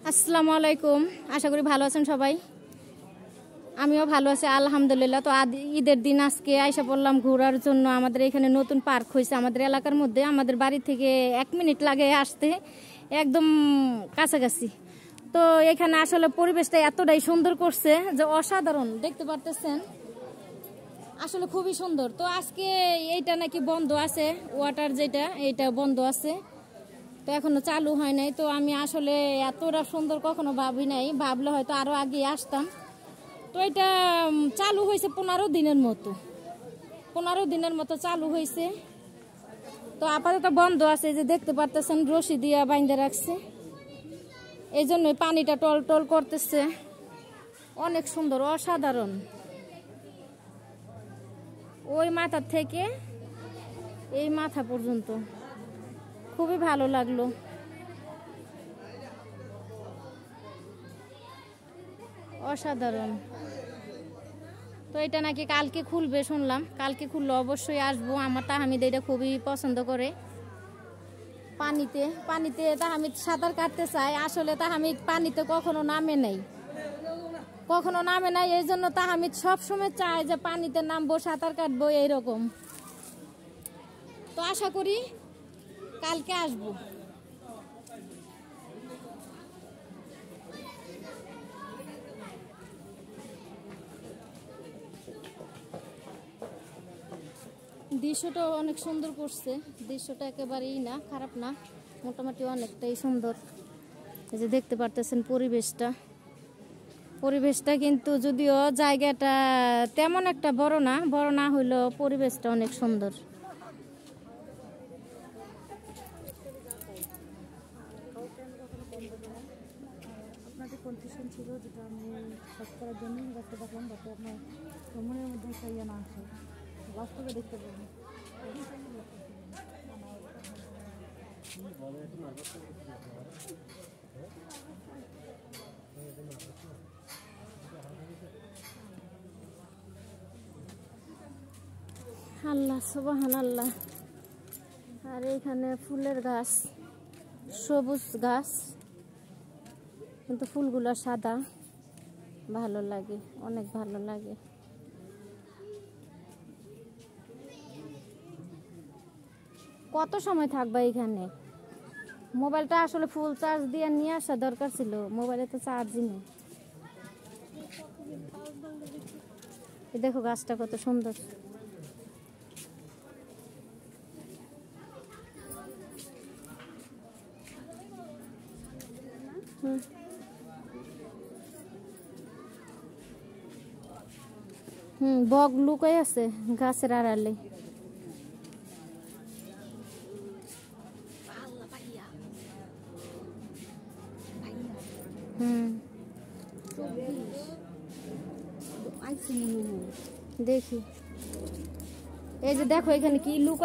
আসসালামু আলাইকুম। আশা করি ভালো আছেন সবাই। আমিও ভালো আছি আলহামদুলিল্লাহ। তো ঈদের দিন আজকে আইসা পড়লাম ঘোরার জন্য। আমাদের এখানে নতুন পার্ক হয়েছে আমাদের এলাকার মধ্যে। আমাদের বাড়ি থেকে 1 মিনিট লাগে আসতে, একদম কাছাকাছি। তো এখানে আসলে পরিবেশটা এতটাই সুন্দর করছে যে অসাধারণ, দেখতে পারতেছেন আসলে খুবই সুন্দর। তো আজকে এইটা নাকি বন্ধ আছে, ওয়াটার যেটা এইটা বন্ধ আছে, তো এখনো চালু হয় নাই। তো আমি আসলে এতটা সুন্দর কখনো ভাবি নাই, ভাবলে হয়তো আরো আগে আসতাম। তো এটা চালু হয়েছে 15 দিনের মতো, 15 দিনের মতো চালু হয়েছে। তো আপাতত বন্ধ আছে, যে দেখতে পারতেছেন রশি দিয়া বাইন্ধে রাখছে, এই জন্যই পানিটা টল টল করতেছে। অনেক সুন্দর, অসাধারণ। ওই মাথা থেকে এই মাথা পর্যন্ত খুবই ভালো লাগলো। অসাধারণ। তো এটা নাকি কালকে খুলবে শুনলাম, কালকে খুললে অবশ্যই আসবো। আমার তাহমিদ এটা খুবই পছন্দ করে। পানিতে পানিতে তাহমিদ সাঁতার কাটতে চায়, আসলে তাহমিদ পানিতে কখনো নামে নাই, কখনো নামে নাই। এই জন্য তাহমিদ সবসময় চায় যে পানিতে নামবো, সাঁতার কাটবো এইরকম। তো আশা করি কালকে আসবো। দৃশ্যটা অনেক সুন্দর করছে, দৃশ্যটা একেবারেই না খারাপ না, মোটামুটি অনেকটাই সুন্দর। এই যে দেখতে পারতেছেন পরিবেশটা, পরিবেশটা কিন্তু যদিও জায়গাটা তেমন একটা বড় না হইলেও পরিবেশটা অনেক সুন্দর। আপনাদের কনফিউশন ছিল, যেটা আমি সব করার জন্যই রাখতে পারলাম, যাতে আপনার মনের মধ্যে একটা ইয়ে না আসে, বাস্তবে দেখতে পাবেন। আল্লাহ সুবহানাল্লাহ। আর এখানে ফুলের গাছ, সবুজ গাছ, কিন্তু ফুলগুলো সাদা, ভালো লাগে, অনেক ভালো লাগে। কত সময় থাকবা এখানে? মোবাইলটা আসলে ফুল চার্জ দিয়ে নিয়ে আসা দরকার ছিল, মোবাইলে তো চার্জই নেই। দেখো গাছটা কত সুন্দর। বক লুকাই আছে গাছের আড়ালে। দেখি, এই যে দেখো এখানে কি লুকা